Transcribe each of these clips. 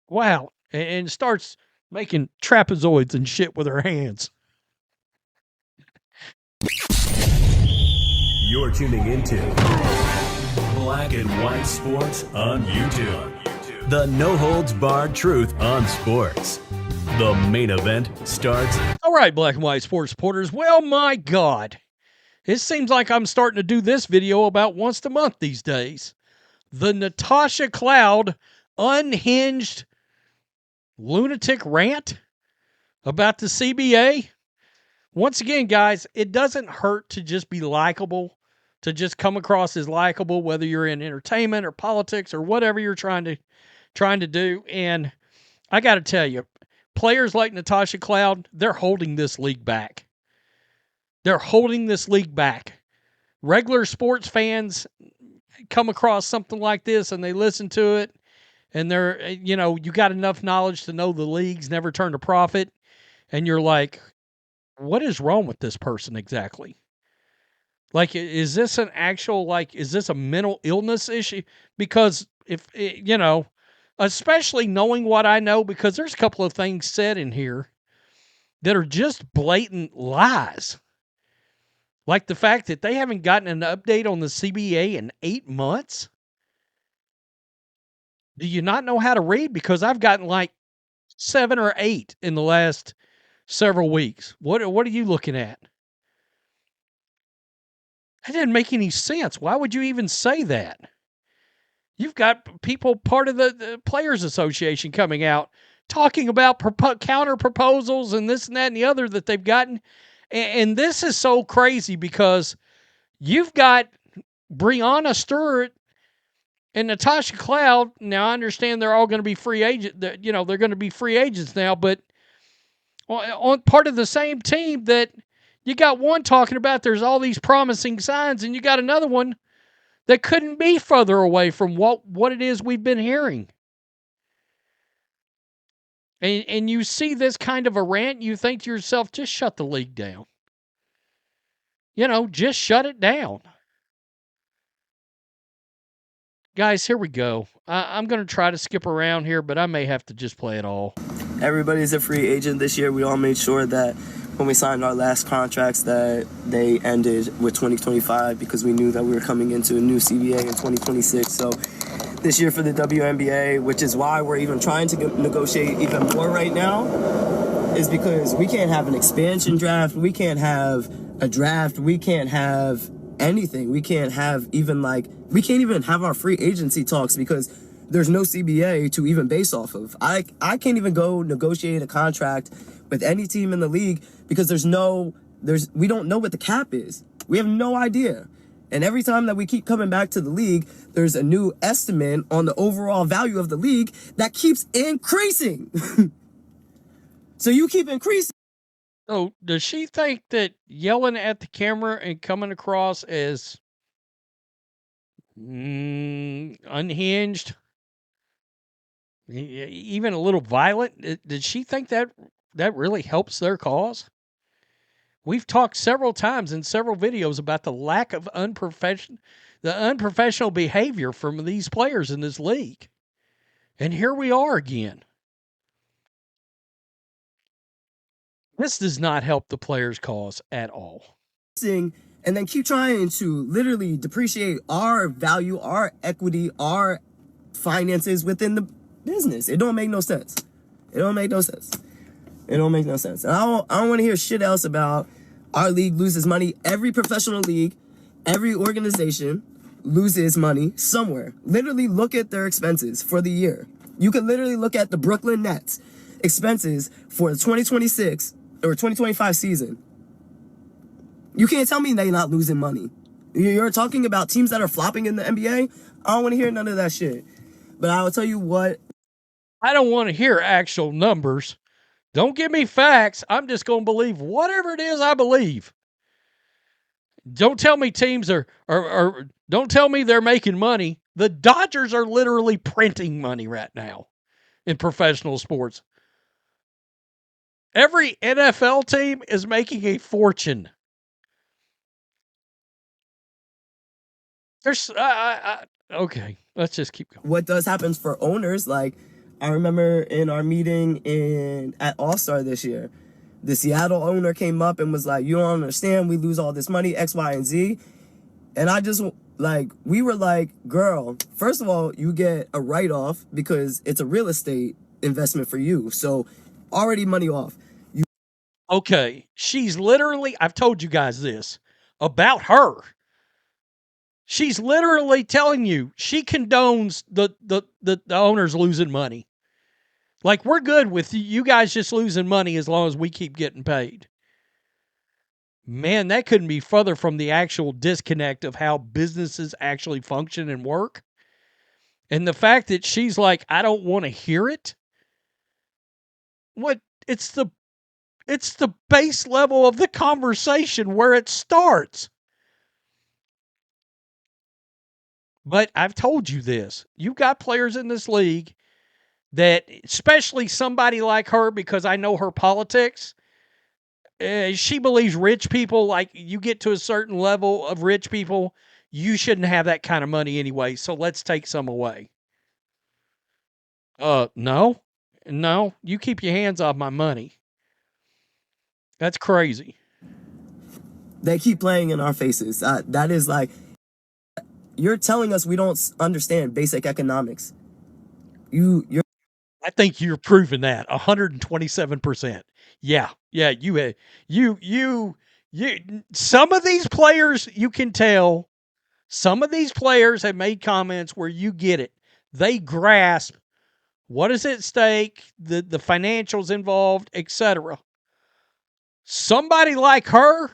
Wow. And starts making trapezoids and shit with her hands. You're tuning into Black and White Sports on YouTube. The no-holds-barred truth on sports. The main event starts. All right, Black and White Sports supporters. Well, my God. It seems like I'm starting to do this video about once a month these days. The Natasha Cloud unhinged lunatic rant about the CBA. Once again, guys, it doesn't hurt to just be likable, to just come across as likable, whether you're in entertainment or politics or whatever you're trying to do. And I got to tell you, players like Natasha Cloud, they're holding this league back. They're holding this league back. Regular sports fans come across something like this and they listen to it, and they're, you got enough knowledge to know the league's never turned a profit, and you're like, what is wrong with this person exactly? Like, is this an actual, is this a mental illness issue? Because if, especially knowing what I know, because there's a couple of things said in here that are just blatant lies. Like the fact that they haven't gotten an update on the CBA in 8 months. Do you not know how to read? Because I've gotten like 7 or 8 in the last several weeks. What are you looking at? That didn't make any sense. Why would you even say that? You've got people, part of the Players Association, coming out talking about counter proposals and this and that and the other that they've gotten. And this is so crazy because you've got Breonna Stewart and Natasha Cloud. Now, I understand they're all going to be free agents. They're going to be free agents now, but on part of the same team, that you got one talking about there's all these promising signs, and you got another one that couldn't be further away from what it is we've been hearing. And you see this kind of a rant, you think to yourself, just shut the league down. Just shut it down. Guys, here we go. I'm going to try to skip around here, but I may have to just play it all. Everybody's a free agent this year. We all made sure that when we signed our last contracts that they ended with 2025 because we knew that we were coming into a new CBA in 2026. So this year for the WNBA, which is why we're even trying to negotiate even more right now, is because we can't have an expansion draft. We can't have a draft. We can't have anything. We can't have even we can't even have our free agency talks because there's no CBA to even base off of. I can't even go negotiate a contract with any team in the league because we don't know what the cap is. We have no idea. And every time that we keep coming back to the league, there's a new estimate on the overall value of the league that keeps increasing. So you keep increasing. So does she think that yelling at the camera and coming across as unhinged, even a little violent, did she think that really helps their cause? We've talked several times in several videos about the lack of unprofessional behavior from these players in this league. And here we are again. This does not help the players' cause at all. And then keep trying to literally depreciate our value, our equity, our finances within the business. It don't make no sense. It don't make no sense. It don't make no sense. And I don't want to hear shit else about our league loses money. Every professional league, every organization loses money somewhere. Literally look at their expenses for the year. You can literally look at the Brooklyn Nets expenses for the 2026 or 2025 season. You can't tell me they're not losing money. You're talking about teams that are flopping in the NBA? I don't want to hear none of that shit. But I will tell you what. I don't want to hear actual numbers. Don't give me facts. I'm just going to believe whatever it is I believe. Don't tell me teams are don't tell me they're making money. The Dodgers are literally printing money right now in professional sports. Every NFL team is making a fortune. There's okay, let's just keep going. What does happen for owners, like I remember in our meeting at All-Star this year, the Seattle owner came up and was like, "You don't understand, we lose all this money, X, Y, and Z." And I just, like, we were like, "Girl, first of all, you get a write-off because it's a real estate investment for you. So already money off." Okay, she's literally, I've told you guys this about her. She's literally telling you she condones the owners losing money. Like, we're good with you guys just losing money as long as we keep getting paid. Man, that couldn't be further from the actual disconnect of how businesses actually function and work. And the fact that she's like, I don't want to hear it. What? It's the base level of the conversation where it starts. But I've told you this. You've got players in this league that, especially somebody like her, because I know her politics, she believes rich people, like, you get to a certain level of rich people, you shouldn't have that kind of money anyway, so let's take some away. No. No, you keep your hands off my money. That's crazy. They keep playing in our faces. That is like, you're telling us we don't understand basic economics. You're I think you're proving that 127%. Yeah, you. Some of these players, you can tell. Some of these players have made comments where you get it. They grasp what is at stake, the financials involved, etc. Somebody like her,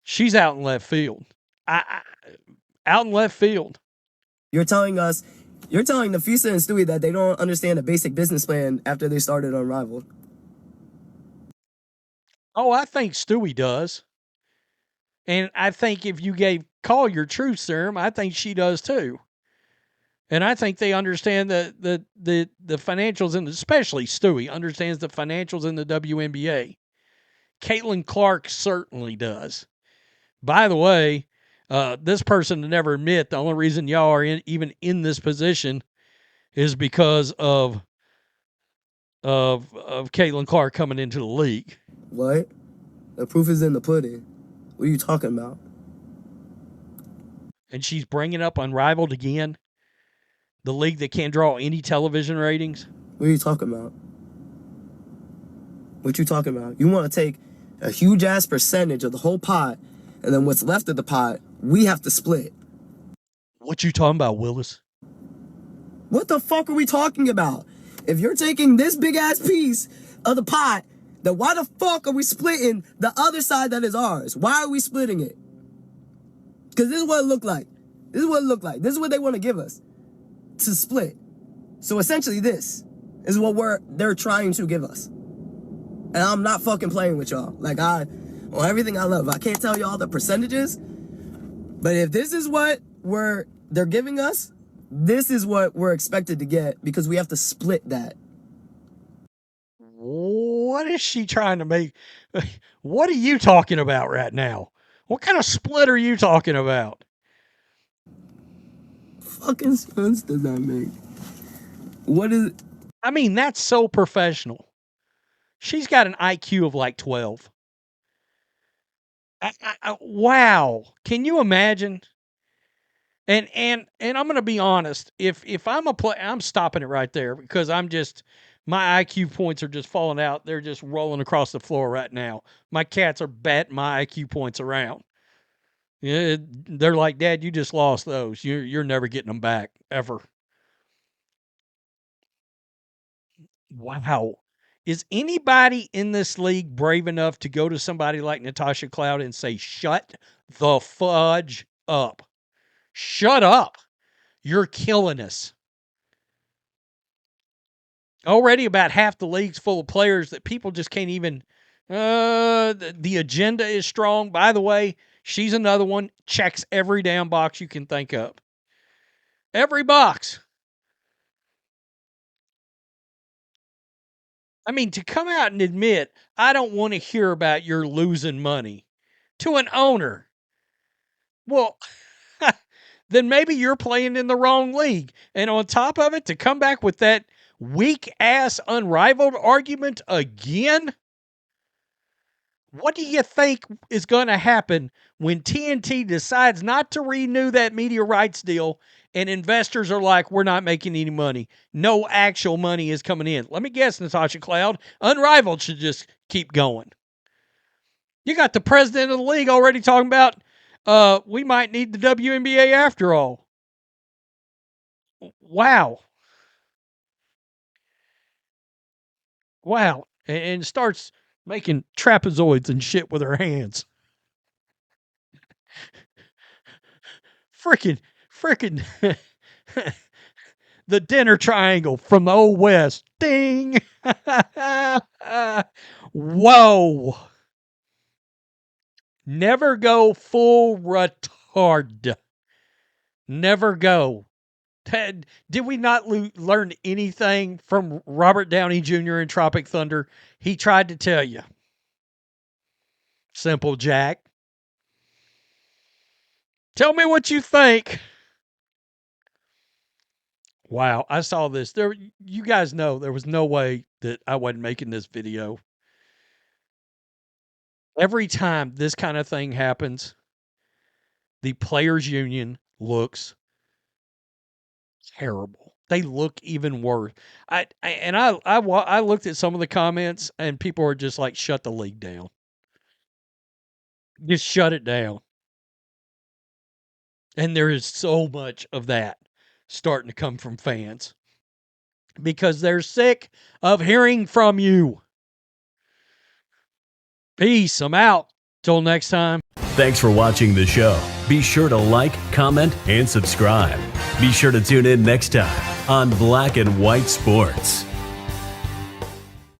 she's out in left field. Out in left field. You're telling the Fisa and Stewie that they don't understand a basic business plan after they started Unrivaled. Oh, I think Stewie does. And I think if you gave Call your truth serum, I think she does too. And I think they understand the financials, and especially Stewie understands the financials in the WNBA. Caitlin Clark certainly does. By the way, this person to never admit the only reason y'all are even in this position is because of Caitlin Clark coming into the league. What? The proof is in the pudding. What are you talking about? And she's bringing up Unrivaled again, the league that can't draw any television ratings. What are you talking about? What you talking about? You want to take a huge ass percentage of the whole pot, and then what's left of the pot, we have to split. What you talking about, Willis? What the fuck are we talking about? If you're taking this big ass piece of the pot, then why the fuck are we splitting the other side that is ours? Why are we splitting it? Because this is what it looked like. This is what it looked like. This is what they want to give us to split. So essentially this is what they're trying to give us. And I'm not fucking playing with y'all. Like, on everything I love, I can't tell y'all the percentages, but if this is what they're giving us, this is what we're expected to get, because we have to split that. What is she trying to make? What are you talking about right now? What kind of split are you talking about? Fucking sense does that make? What is? I mean, that's so professional. She's got an IQ of like 12. Wow. Can you imagine? And I'm going to be honest. If I'm a player, I'm stopping it right there, because my IQ points are just falling out. They're just rolling across the floor right now. My cats are batting my IQ points around. Yeah, they're like, Dad, you just lost those. You're never getting them back ever. Wow. Is anybody in this league brave enough to go to somebody like Natasha Cloud and say, shut the fudge up? Shut up. You're killing us. Already about half the league's full of players that people just can't even. The agenda is strong. By the way, she's another one. Checks every damn box you can think of. Every box. I mean, to come out and admit, I don't want to hear about your losing money to an owner. Well, then maybe you're playing in the wrong league. And on top of it, to come back with that weak ass unrivaled argument again? What do you think is going to happen when TNT decides not to renew that media rights deal and investors are like, we're not making any money? No actual money is coming in. Let me guess, Natasha Cloud, unrivaled should just keep going. You got the president of the league already talking about we might need the WNBA after all. Wow. Wow. And starts making trapezoids and shit with her hands. Freaking the dinner triangle from the old West. Ding. Whoa. Never go full retard. Never go. Did we not learn anything from Robert Downey Jr. in Tropic Thunder? He tried to tell you. Simple Jack. Tell me what you think. Wow, I saw this. You guys know there was no way that I wasn't making this video. Every time this kind of thing happens, the players' union looks terrible. They look even worse. I looked at some of the comments and people are just like, shut the league down. Just shut it down. And there is so much of that starting to come from fans because they're sick of hearing from you. Peace. I'm out. Till next time. Thanks for watching the show. Be sure to like, comment, and subscribe. Be sure to tune in next time on Black and White Sports.